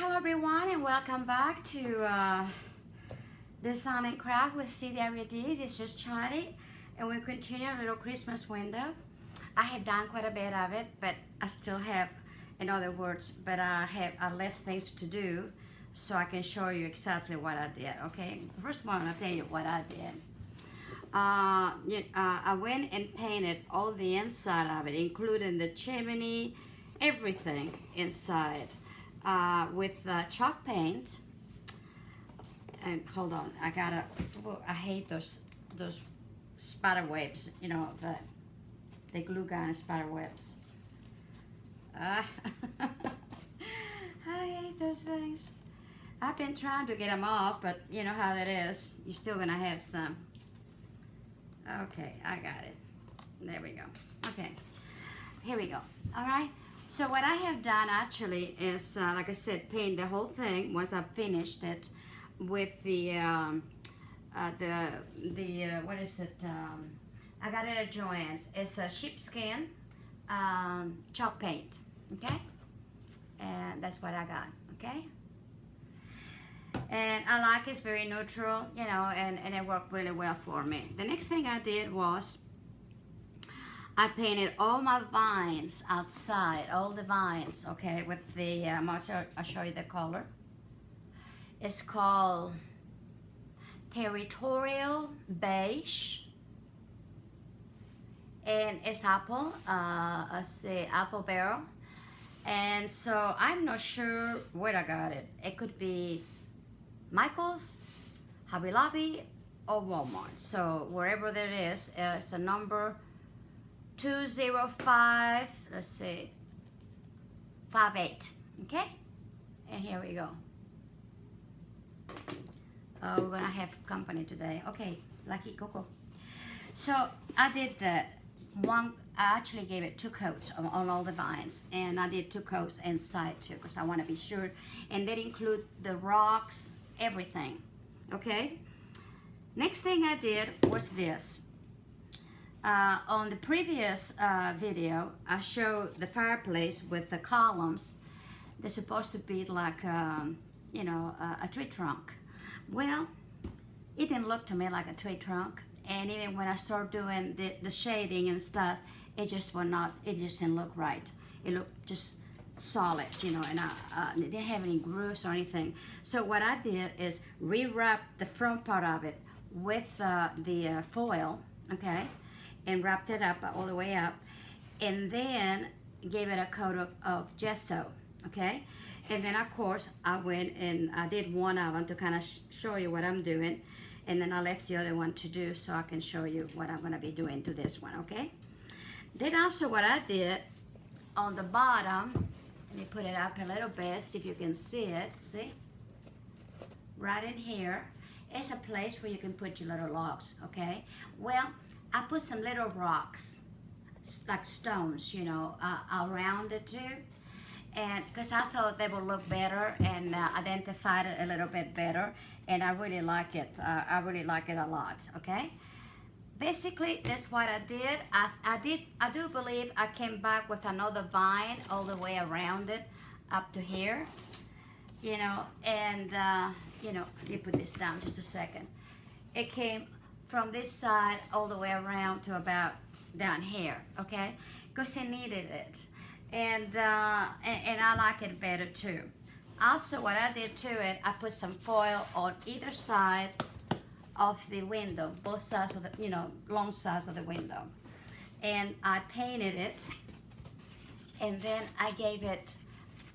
Hello everyone and welcome back to Design and Craft with CWD. This is Charlie and we continue our little Christmas window. I have done quite a bit of it, but I still have, in other words, I left things to do so I can show you exactly what I did, okay? First of all, I'll tell you what I did. I went and painted all the inside of it, including the chimney, everything inside. With chalk paint. And hold on, I hate those spider webs, you know, the glue gun spider webs. I hate those things. I've been trying to get them off, but you know how that is. You're still gonna have some. Okay, I got it. There we go. Okay, here we go. All right. So what I have done actually is, like I said, paint the whole thing once I've finished it with what is it? I got it at Joann's. It's a sheepskin chalk paint, okay? And that's what I got, okay? And I like it's very neutral, you know, and it worked really well for me. The next thing I did was I painted all my vines outside, all the vines, okay, with the, I'll show you the color. It's called Territorial Beige, and it's apple, apple barrel. And so I'm not sure where I got it. It could be Michael's, Hobby Lobby, or Walmart. So wherever that is, it's a number 205, let's see, 58, okay? And here we go. We're gonna have company today. Okay, Lucky Coco. So I did that one, I actually gave it 2 coats on all the vines, and I did 2 coats inside too, because I wanna be sure, and that include the rocks, everything, okay? Next thing I did was this. On the previous video, I showed the fireplace with the columns. They're supposed to be like, you know, a tree trunk. Well, it didn't look to me like a tree trunk. And even when I started doing the shading and stuff, it just didn't look right. It looked just solid, you know, and it didn't have any grooves or anything. So what I did is rewrap the front part of it with the foil, okay? And wrapped it up all the way up, and then gave it a coat of gesso, okay? And then of course I went and I did one of them to kind of show you what I'm doing, and then I left the other one to do so I can show you what I'm gonna be doing to this one, okay? Then also what I did on the bottom, let me put it up a little bit, see if you can see it, see? Right in here, it's a place where you can put your little logs, okay? Well, I put some little rocks, like stones, you know, around it too, and because I thought they would look better and identified it a little bit better, and I really like it. I really like it a lot. Okay, basically that's what I did. I do believe I came back with another vine all the way around it, up to here, you know, and you know, let me put this down just a second. It came from this side all the way around to about down here, okay? Because it needed it. And I like it better too. Also, what I did to it, I put some foil on either side of the window, both sides of the, you know, long sides of the window. And I painted it, and then I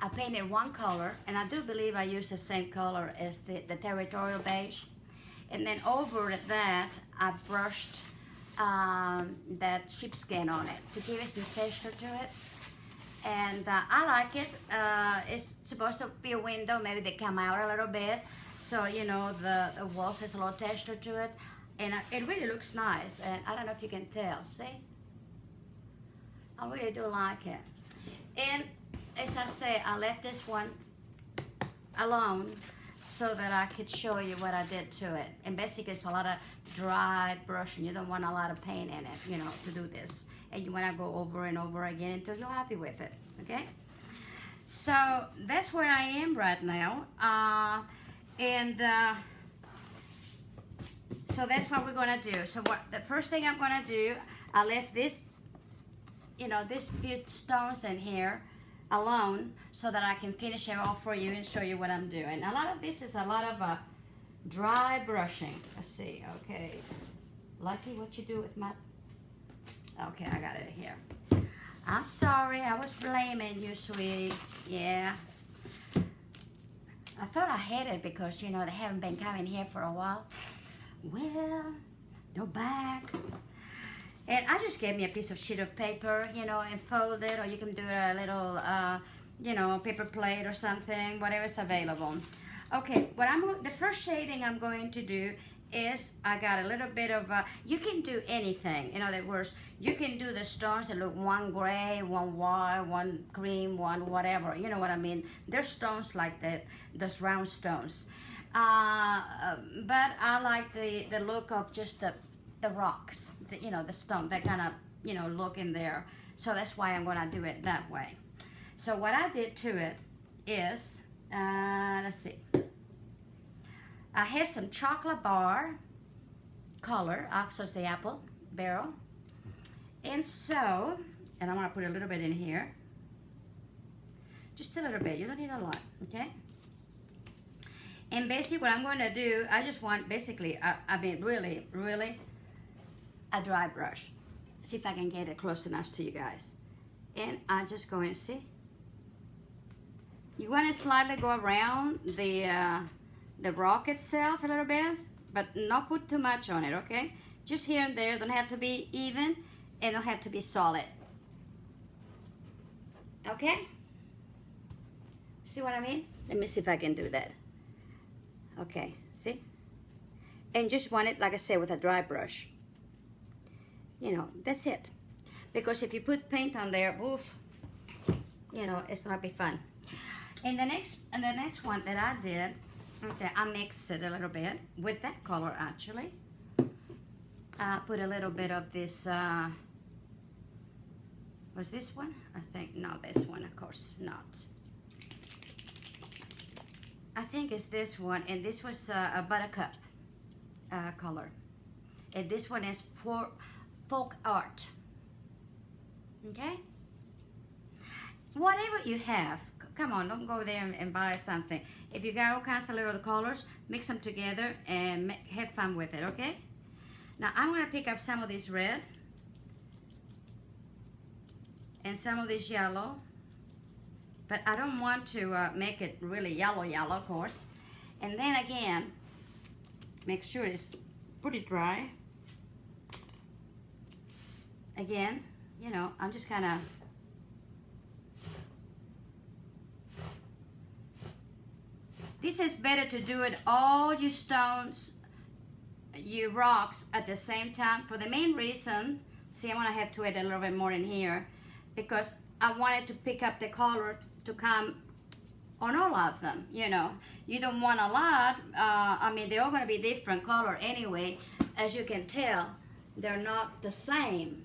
painted one color, and I do believe I used the same color as the Territorial Beige. And then over that, I brushed that sheepskin on it to give it some texture to it. And I like it. It's supposed to be a window. Maybe they come out a little bit. So, you know, the walls has a little texture to it. And it really looks nice. And I don't know if you can tell. See? I really do like it. And as I say, I left this one alone so that I could show you what I did to it. And basically it's a lot of dry brushing. You don't want a lot of paint in it, you know, to do this. And you want to go over and over again until you're happy with it, okay? So that's where I am right now. And so that's what we're gonna do. So what the first thing I'm gonna do, I left this, you know, these few stones in here alone so that I can finish it off for you and show you what I'm doing. A lot of this is a lot of dry brushing. Let's see, okay. Lucky, what you do with my, okay, I got it here. I'm sorry, I was blaming you, sweetie. Yeah. I thought I had it because, you know, they haven't been coming here for a while. Well, no back. And I just gave me a piece of sheet of paper, you know, and fold it, or you can do a little, you know, paper plate or something, whatever's available. Okay, the first shading I'm going to do is I got a little bit of, you can do anything. In other words, you can do the stones that look one gray, one white, one cream, one whatever. You know what I mean? There's stones like that, those round stones. But I like the look of just the rocks, you know, the stone, that kind of, you know, look in there. So that's why I'm gonna do it that way. So what I did to it is, let's see. I had some chocolate bar color, also the apple barrel. And so, and I'm gonna put a little bit in here. Just a little bit, you don't need a lot, okay? And basically what I'm gonna do, I just want basically, I mean really, really a dry brush. See if I can get it close enough to you guys. And I'm just going to see. You wanna slightly go around the rock itself a little bit, but not put too much on it, okay? Just here and there, don't have to be even, and don't have to be solid. Okay? See what I mean? Let me see if I can do that. Okay, see? And just want it, like I said, with a dry brush. You know, that's it. Because if you put paint on there, oof, you know, it's not be fun. And the next one that I did, okay, I mixed it a little bit with that color actually. I put a little bit of this, was this one? I think, no, this one, of course not. I think it's this one, and this was a buttercup color. And this one is for folk art, okay? Whatever you have, come on, don't go there and buy something. If you got all kinds of little colors, mix them together and have fun with it, okay? Now I'm gonna pick up some of this red and some of this yellow, but I don't want to make it really yellow, of course. And then again, make sure it's pretty dry. Again, you know, I'm just kind of, this is better to do it all you stones, you rocks at the same time, for the main reason, see, I'm gonna have to add a little bit more in here because I wanted to pick up the color to come on all of them, you know. You don't want a lot, I mean, they're all gonna be different color anyway. As you can tell, they're not the same,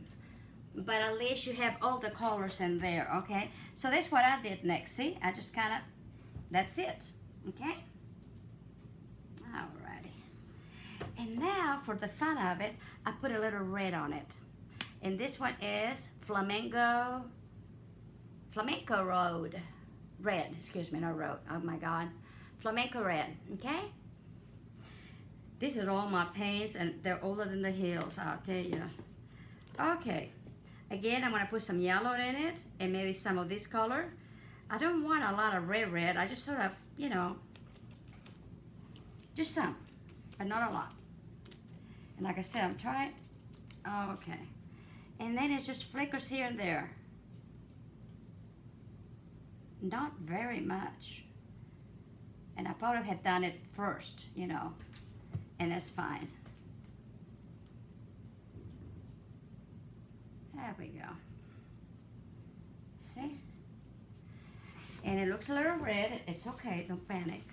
but at least you have all the colors in there, okay? So that's what I did next, see? I just kind of, that's it, okay? Alrighty. And now, for the fun of it, I put a little red on it. And this one is Flamenco Road. Red, excuse me, not road, oh my God. Flamenco red, okay? These are all my paints, and they're older than the hills, I'll tell you. Okay, again, I'm gonna put some yellow in it, and maybe some of this color. I don't want a lot of red, I just sort of, you know, just some, but not a lot. And like I said, I'm trying, okay. And then it just flickers here and there. Not very much. And I probably had done it first, you know, and that's fine. There we go. See? And it looks a little red. It's okay, don't panic.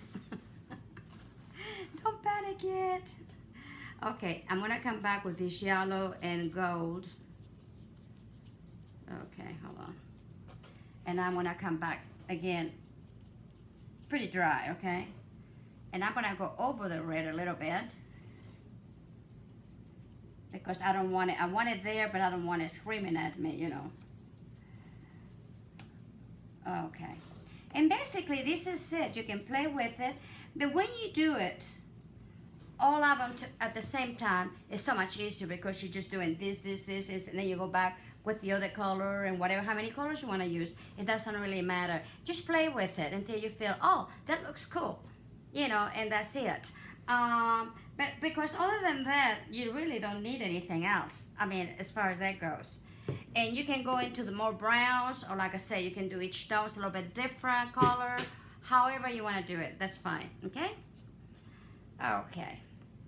Don't panic yet. Okay, I'm gonna come back with this yellow and gold. Okay, hold on. And I'm gonna come back again, pretty dry, okay? And I'm gonna go over the red a little bit because I don't want it, I want it there, but I don't want it screaming at me, you know. Okay. And basically this is it. You can play with it, but when you do it, all of them at the same time is so much easier because you're just doing this, and then you go back with the other color and whatever, how many colors you want to use. It doesn't really matter. Just play with it until you feel, oh, that looks cool, you know, and that's it. But because other than that, you really don't need anything else. I mean, as far as that goes. And you can go into the more browns, or like I say, you can do each stone's a little bit different color. However you want to do it, that's fine, okay? Okay,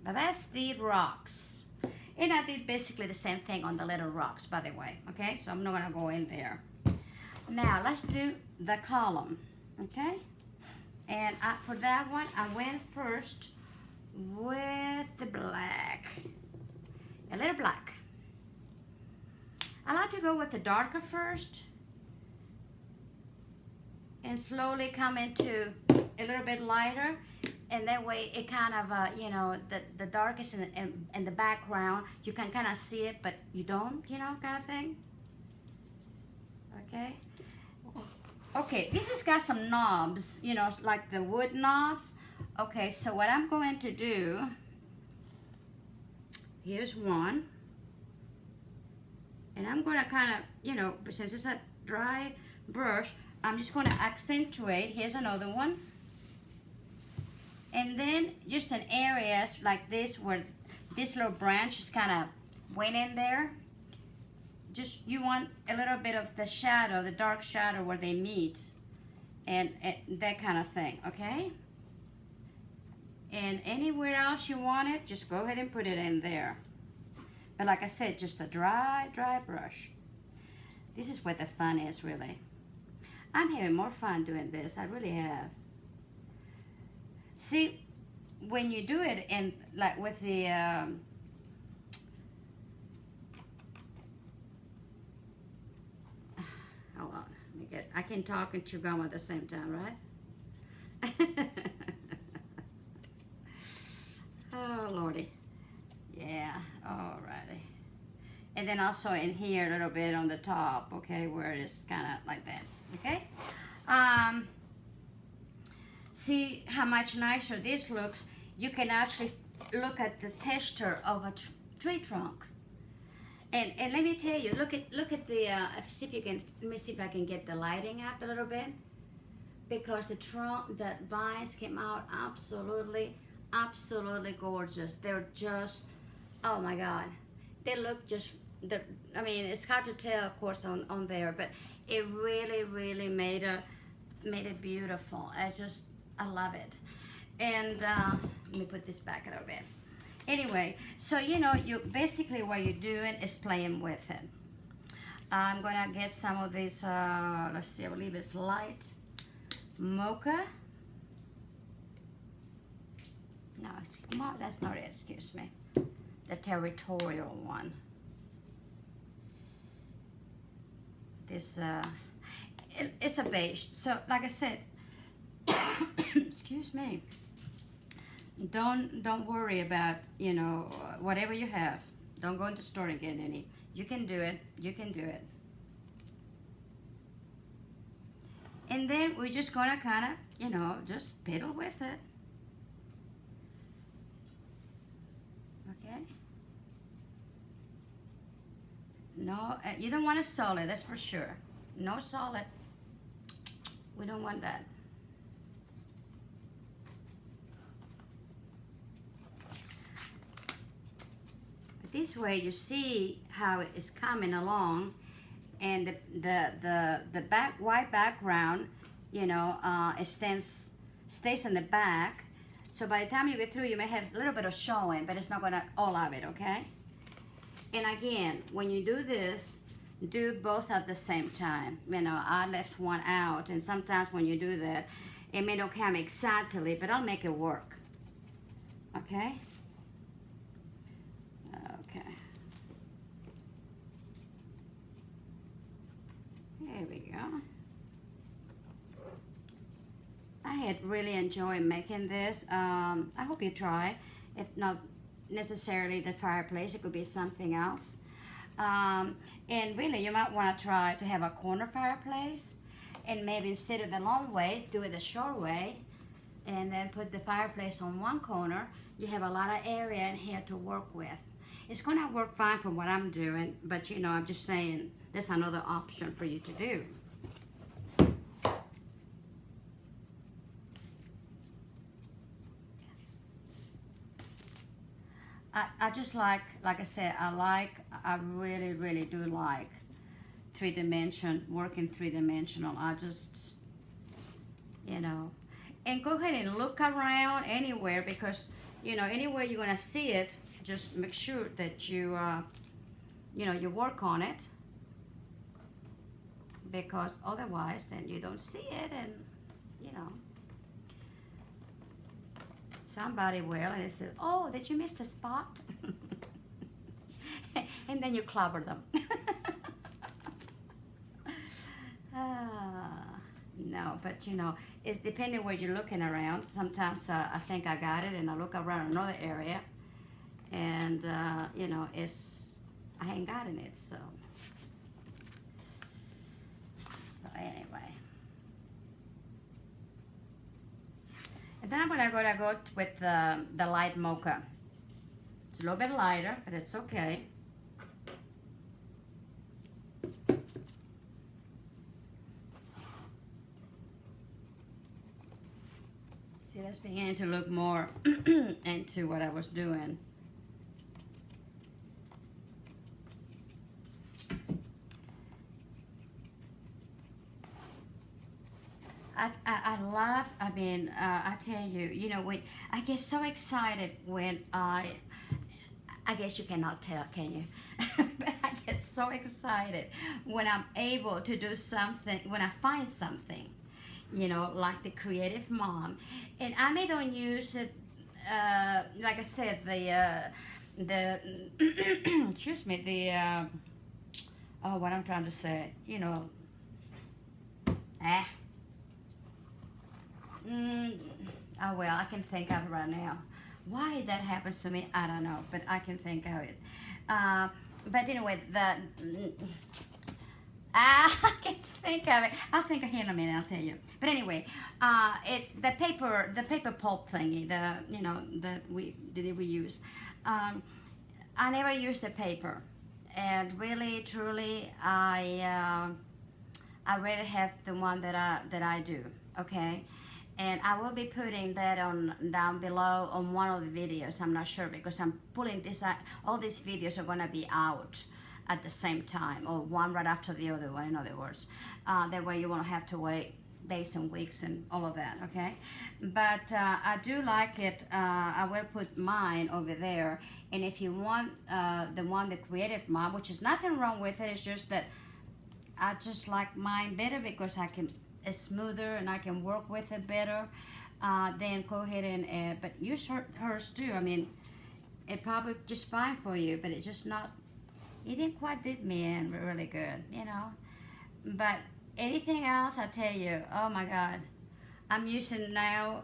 but that's the rocks. And I did basically the same thing on the little rocks, by the way, okay? So I'm not gonna go in there. Now, let's do the column, okay? And for that one, I went first with the black, a little black. I like to go with the darker first and slowly come into a little bit lighter, and that way it kind of, you know, the darkest in the background, you can kind of see it, but you don't, you know, kind of thing. Okay. Okay, this has got some knobs, you know, like the wood knobs. Okay, so what I'm going to do, here's one. And I'm going to kind of, you know, since it's a dry brush, I'm just going to accentuate. Here's another one. And then just in areas like this where this little branch is kind of went in there, just you want a little bit of the shadow, the dark shadow where they meet, and that kind of thing, okay? And anywhere else you want it, just go ahead and put it in there. But like I said, just a dry brush. This is where the fun is, really. I'm having more fun doing this. I really have. See, when you do it in, like with the, hold on, let me get, I can talk and chew gum at the same time, right? Oh, Lordy. Yeah, alrighty. And then also in here a little bit on the top, okay, where it's kind of like that, okay? See how much nicer this looks. You can actually look at the texture of a tree trunk. And let me tell you, look at the, see if you can, let me see if I can get the lighting up a little bit. Because the trunk, the vines came out absolutely gorgeous. They're just, oh my God. They look just, I mean, it's hard to tell, of course, on there, but it really made it beautiful. I love it. And let me put this back a little bit. Anyway, so you know, you basically what you're doing is playing with it. I'm gonna get some of this, let's see, I believe it's light mocha. No, that's not it, excuse me. The territorial one. This, it's a beige. So, like I said, excuse me. Don't worry about, you know, whatever you have. Don't go in the store and get any. You can do it. You can do it. And then we're just gonna kind of, you know, just fiddle with it. Okay. No, you don't want a solid, that's for sure. No solid. We don't want that. But this way you see how it is coming along, and the white background, you know, it stays in the back. So by the time you get through, you may have a little bit of showing, but it's not gonna all of it, okay? And again, when you do this, do both at the same time. You know, I left one out, and sometimes when you do that, it may not come exactly, but I'll make it work. Okay? Okay. There we go. I had really enjoyed making this. I hope you try. If not necessarily the fireplace, it could be something else. And really, you might want to try to have a corner fireplace, and maybe instead of the long way, do it the short way, and then put the fireplace on one corner. You have a lot of area in here to work with. It's going to work fine for what I'm doing, but you know, I'm just saying there's another option for you to do. I just like I said, I really, really do like working three-dimensional. I just, you know, and go ahead and look around anywhere, because, you know, anywhere you're going to see it, just make sure that you, you know, you work on it, because otherwise then you don't see it, and, you know, somebody will, and they say, oh, did you miss the spot? And then you clobber them. No, but you know, it's depending where you're looking around. Sometimes I think I got it, and I look around another area, and you know, I ain't gotten it. So anyway, and then I'm gonna go with the light mocha. It's a little bit lighter, but it's okay. See, that's beginning to look more into what I was doing. I love, I mean, I tell you, you know, when I get so excited when I guess you cannot tell, can you? But I get so excited when I'm able to do something, when I find something, you know, like the Creative Mom. And I may don't use it, like I said, the excuse me, oh, what I'm trying to say, you know, oh well, I can think of it right now. Why that happens to me, I don't know, but I can think of it. But anyway, I can't think of it. I'll think of it in a minute. I'll tell you. But anyway, it's the paper pulp thingy. You know, that we use. I never use the paper, and really, truly, I really have the one that I do. Okay. And I will be putting that on down below on one of the videos. I'm not sure, because I'm pulling this out. All these videos are gonna be out at the same time, or one right after the other one, in other words. That way you won't have to wait days and weeks and all of that, okay? But I do like it. I will put mine over there. And if you want the Creative Mom, which is nothing wrong with it, it's just that I just like mine better, because it's smoother and I can work with it better. Then go ahead and but use hers too. I mean, it probably just fine for you, but it's just not, it didn't quite did me in really good, you know. But anything else, I tell you, oh my God, I'm using now,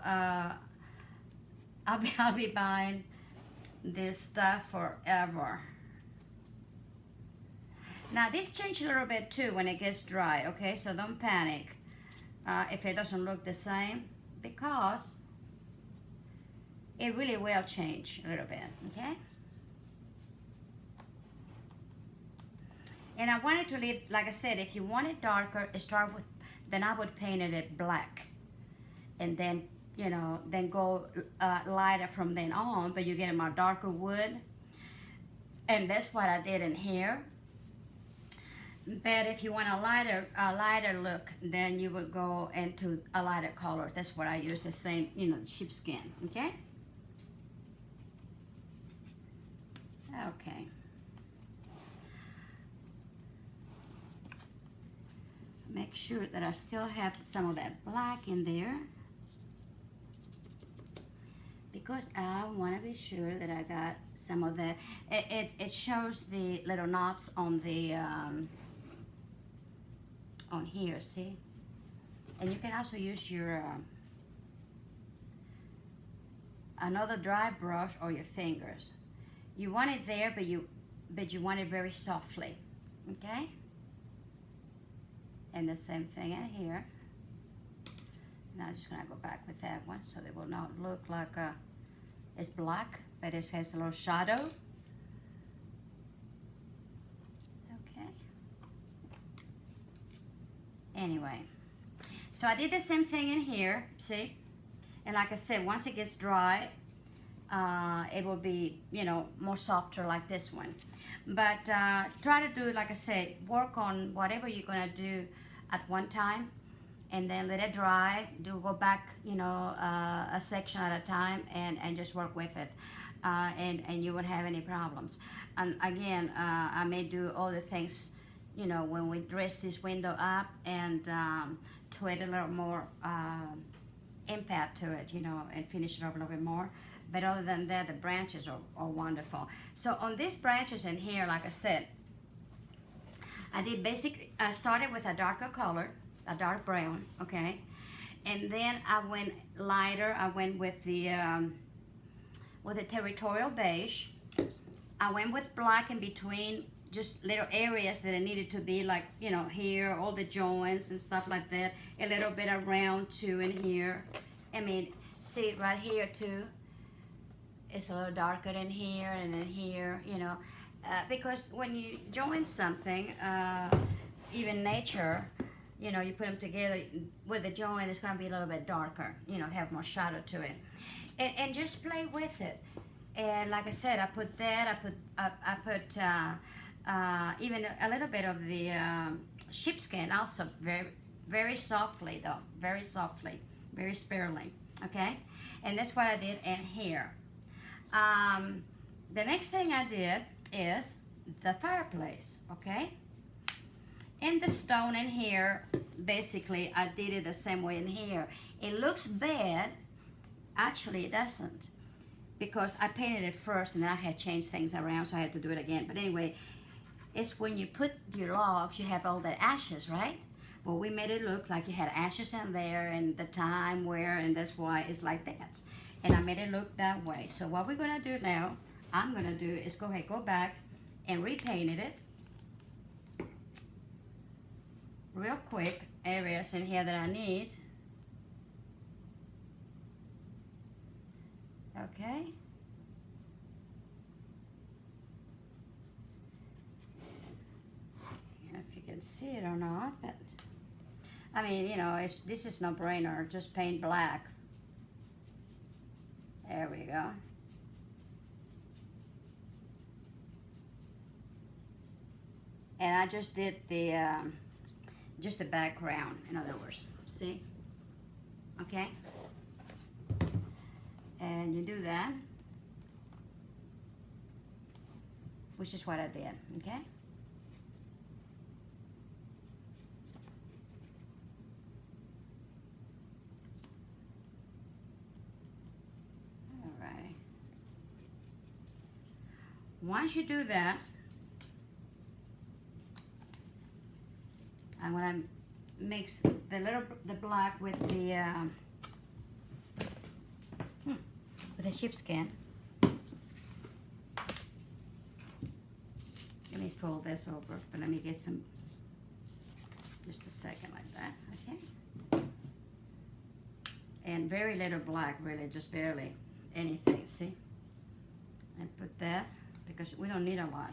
I'll be buying this stuff forever. Now this changes a little bit too when it gets dry, okay? So don't panic if it doesn't look the same, because it really will change a little bit, okay? And I wanted to leave, like I said, if you want it darker, start with, then I would paint it black, and then, you know, then go lighter from then on, but you get a more darker wood, and that's what I did in here. But if you want a lighter look, then you would go into a lighter color. That's what I use, the same, you know, sheepskin, okay? Okay. Make sure that I still have some of that black in there, because I want to be sure that I got some of the, it shows the little knots on the, on here, see? And you can also use your another dry brush or your fingers. You want it there, but you want it very softly, okay? And the same thing in here. Now I'm just gonna go back with that one so it will not look like it's black, but it has a little shadow. Okay. Anyway, so I did the same thing in here, see? And like I said, once it gets dry, it will be, you know, more softer like this one. But try to do, like I said, work on whatever you're gonna do at one time, and then let it dry. Go back, you know, a section at a time, and just work with it, and you won't have any problems. And again, I may do all the things, you know, when we dress this window up and to add a little more impact to it, you know, and finish it up a little bit more. But other than that, the branches are wonderful. So on these branches in here, like I said, I started with a darker color, a dark brown, okay? And then I went lighter. I went with the territorial beige. I went with black in between, just little areas that it needed to be, like, you know, here, all the joints and stuff like that. A little bit around too in here. I mean, see right here too. It's a little darker than here and then here, you know. Because when you join something, even nature, you know, you put them together with the joint, it's going to be a little bit darker, you know, have more shadow to it. And just play with it. And like I said, I put that, I put even a little bit of the sheepskin also, very, very softly though, very softly, very sparingly, okay? And that's what I did in here. The next thing I did is the fireplace, okay? In the stone in here, basically I did it the same way in here. It looks bad, actually it doesn't, because I painted it first and then I had changed things around, so I had to do it again. But anyway, it's when you put your logs, you have all the ashes, right? Well, we made it look like you had ashes in there and the time where, and that's why it's like that. And I made it look that way. So what we're gonna do now, I'm gonna do is go ahead, go back and repainted it real quick, areas in here that I need. Okay. If you can see it or not, but I mean, you know, this is no brainer. Just paint black. There we go. And I just did the background, in other words. See? Okay? And you do that, which is what I did, okay? Alrighty. Once you do that, I'm gonna mix the black with the sheepskin. Let me fold this over, but let me get some, just a second like that, okay? And very little black, really, just barely anything, see? And put that, because we don't need a lot.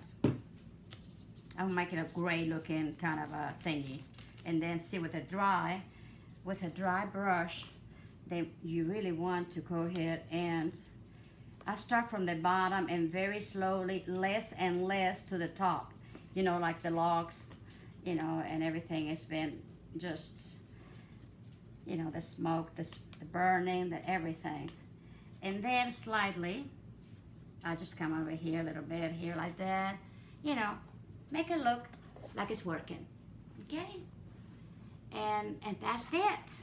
I'll make it a gray looking kind of a thingy. And then see with a dry brush, you really want to go ahead and I start from the bottom and very slowly, less and less to the top. You know, like the logs, you know, and everything has been just, you know, the smoke, the burning, the everything. And then slightly, I just come over here a little bit, here like that. You know, make it look like it's working, okay? And that's it.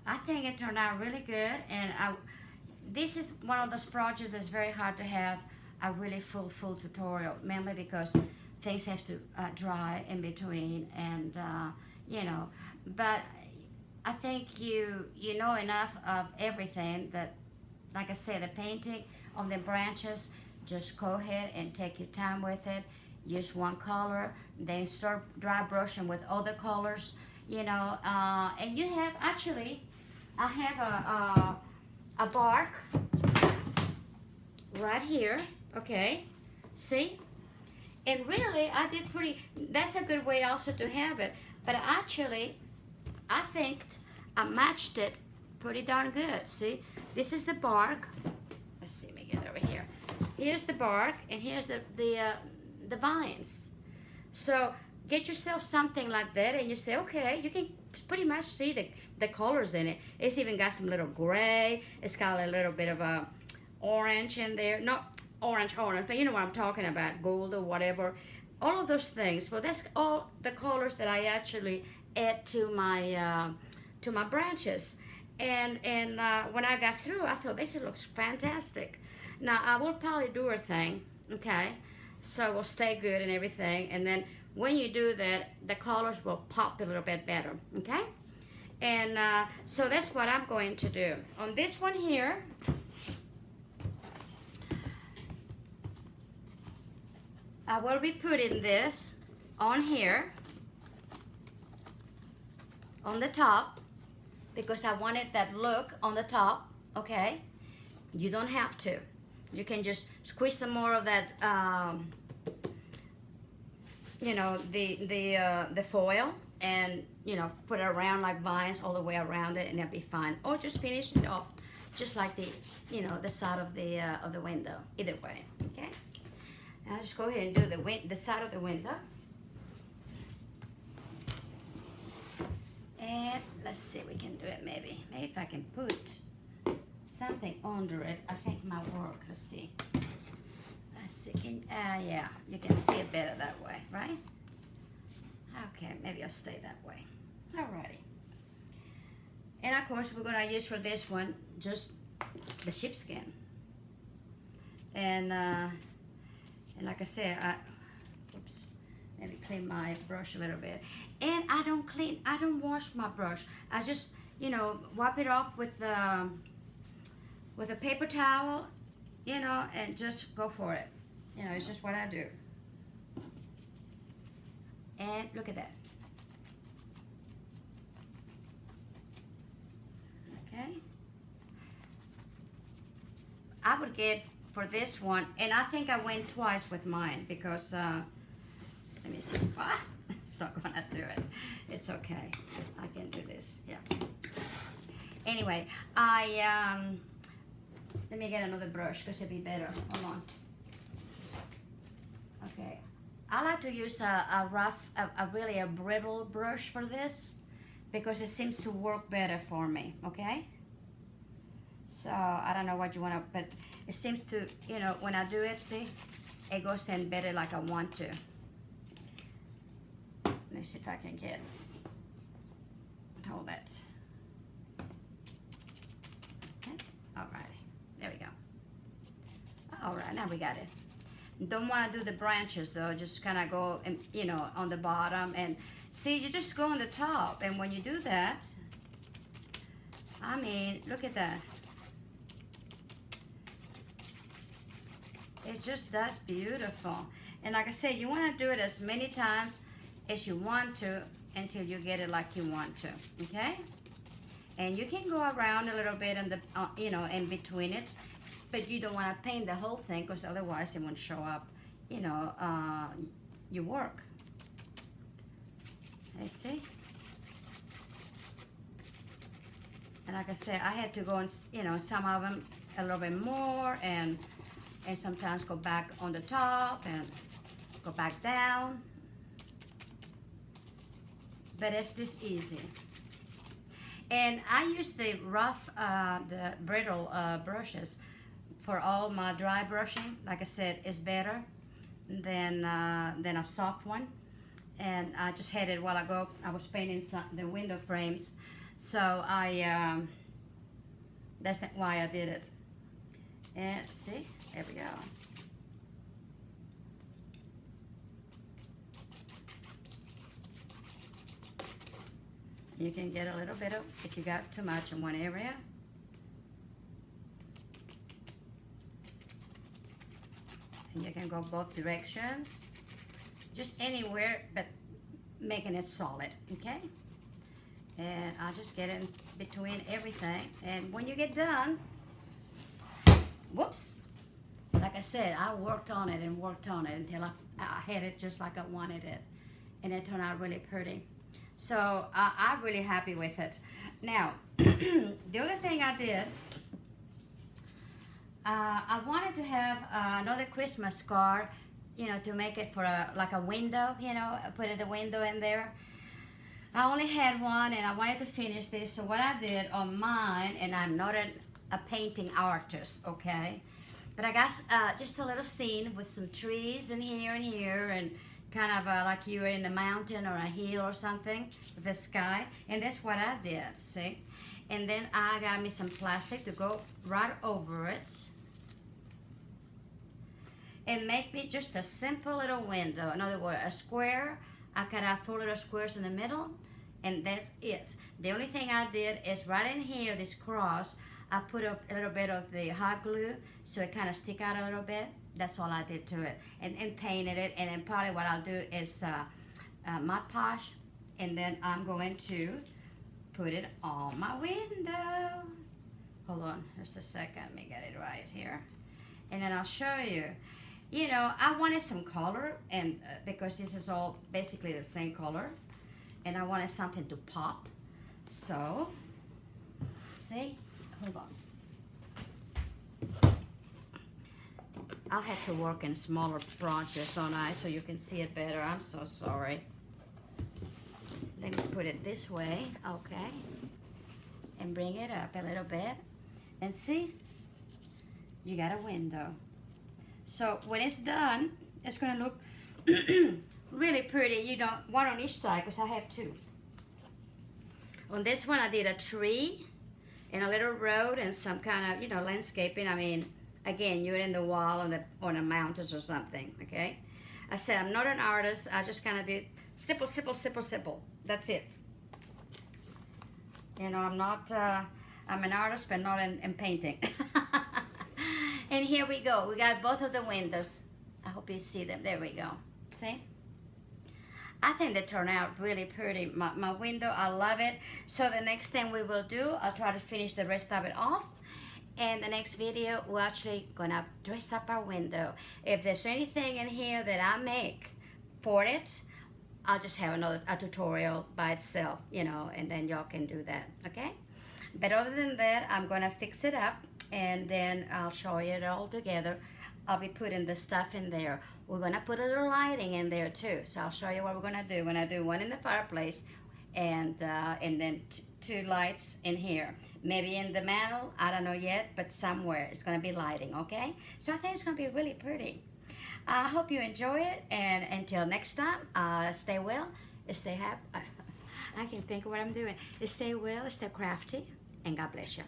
I think it turned out really good, and this is one of those projects that's very hard to have a really full tutorial, mainly because things have to dry in between, and you know, but I think you know enough of everything that, like I said, the painting on the branches, just go ahead and take your time with it. Use one color, then start dry brushing with other colors, and you have actually, I have a bark right here, okay, see? And really, I did pretty, that's a good way also to have it, but actually, I think I matched it pretty darn good, see? This is the bark. Let's see, let me get over here. Here's the bark, and here's the vines. So get yourself something like that, and you say, okay, you can pretty much see the colors in it. It's even got some little gray. It's got a little bit of a orange in there. Not orange, but you know what I'm talking about, gold or whatever. All of those things. Well, that's all the colors that I actually add to my branches. And when I got through, I thought this looks fantastic. Now I will probably do a thing, okay? So it will stay good and everything. And then when you do that, the colors will pop a little bit better, okay? And so that's what I'm going to do. On this one here, I will be putting this on here, on the top, because I wanted that look on the top, okay? You don't have to. You can just squish some more of that, the foil, and put it around like vines all the way around it, and it'll be fine. Or just finish it off, just like the side of the window. Either way, okay. Now just go ahead and do the side of the window. And let's see, we can do it maybe if I can put something under it, I think might work. Let's see, yeah, you can see it better that way, right? Okay, maybe I'll stay that way. Alrighty. And of course we're gonna use for this one just the sheepskin, and like I said, maybe clean my brush a little bit. And I don't wash my brush. I just, wipe it off with a paper towel, and just go for it. It's just what I do. And look at that. Okay. I would get for this one, and I think I went twice with mine because, let me see. It's not gonna do it. It's okay. I can do this. Yeah. Anyway, let me get another brush because it'll be better. Hold on. Okay. I like to use a really brittle brush for this because it seems to work better for me. Okay. So I don't know what you want to, but it seems to, when I do it, see, it goes in better like I want to. Let me see if I can hold it. Okay, all right, there we go. All right, now we got it. Don't want to do the branches though, just kind of go, on the bottom, and see, you just go on the top, and when you do that, I mean, look at that. It just does beautiful. And like I said, you want to do it as many times as you want to until you get it like you want to, okay? And you can go around a little bit in the, in between it, but you don't want to paint the whole thing because otherwise it won't show up, your work. You see? And like I said, I had to go and, some of them a little bit more, and sometimes go back on the top and go back down. But it's this easy. And I use the rough, the brittle brushes for all my dry brushing. Like I said, it's better than a soft one. And I just had it while ago. I was painting the window frames, so that's why I did it. And see, there we go. You can get a little bit of, if you got too much in one area. And you can go both directions. Just anywhere, but making it solid, okay? And I'll just get in between everything. And when you get done, whoops, like I said, I worked on it and worked on it until I had it just like I wanted it. And it turned out really pretty. So I'm really happy with it. Now, the other thing I did, I wanted to have another Christmas card, you know, to make it for like a window, you know, put the window in there. I only had one and I wanted to finish this. So what I did on mine, and I'm not a painting artist, okay? But I got just a little scene with some trees in here and kind of like you're in a mountain or a hill or something with the sky. And that's what I did, see? And then I got me some plastic to go right over it. And make me just a simple little window. In other words, a square. I cut out 4 little squares in the middle, and that's it. The only thing I did is right in here, this cross, I put a little bit of the hot glue so it kind of stick out a little bit. That's all I did to it. And painted it, and then probably what I'll do is Mod Podge, and then I'm going to put it on my window. Hold on just a second, let me get it right here. And then I'll show you. You know, I wanted some color, and because this is all basically the same color, and I wanted something to pop. So, see, hold on. I'll have to work in smaller branches, don't I, so you can see it better. I'm so sorry. Let me put it this way, okay, and bring it up a little bit, and see, you got a window. So when it's done, it's gonna look really pretty. You know, one on each side, because I have 2. On this one, I did a tree and a little road and some kind of, you know, landscaping. I mean, again, you're in the wall on the mountains or something, okay? I said, I'm not an artist. I just kind of did simple, simple, simple, simple. That's it. You know, I'm not, I'm an artist, but not in painting. And here we go. We got both of the windows. I hope you see them. There we go. See? I think they turn out really pretty. My window, I love it. So the next thing we will do, I'll try to finish the rest of it off. And the next video, we're actually gonna dress up our window. If there's anything in here that I make for it, I'll just have a tutorial by itself, you know, and then y'all can do that, okay? But other than that, I'm gonna fix it up, and then I'll show you it all together. I'll be putting the stuff in there. We're gonna put a little lighting in there too. So I'll show you what we're gonna do. We're gonna do one in the fireplace, and then 2 lights in here. Maybe in the mantle, I don't know yet, but somewhere it's gonna be lighting, okay? So I think it's gonna be really pretty. I hope you enjoy it, and until next time, stay well, stay happy. I can think of what I'm doing. Stay well, stay crafty, and God bless you.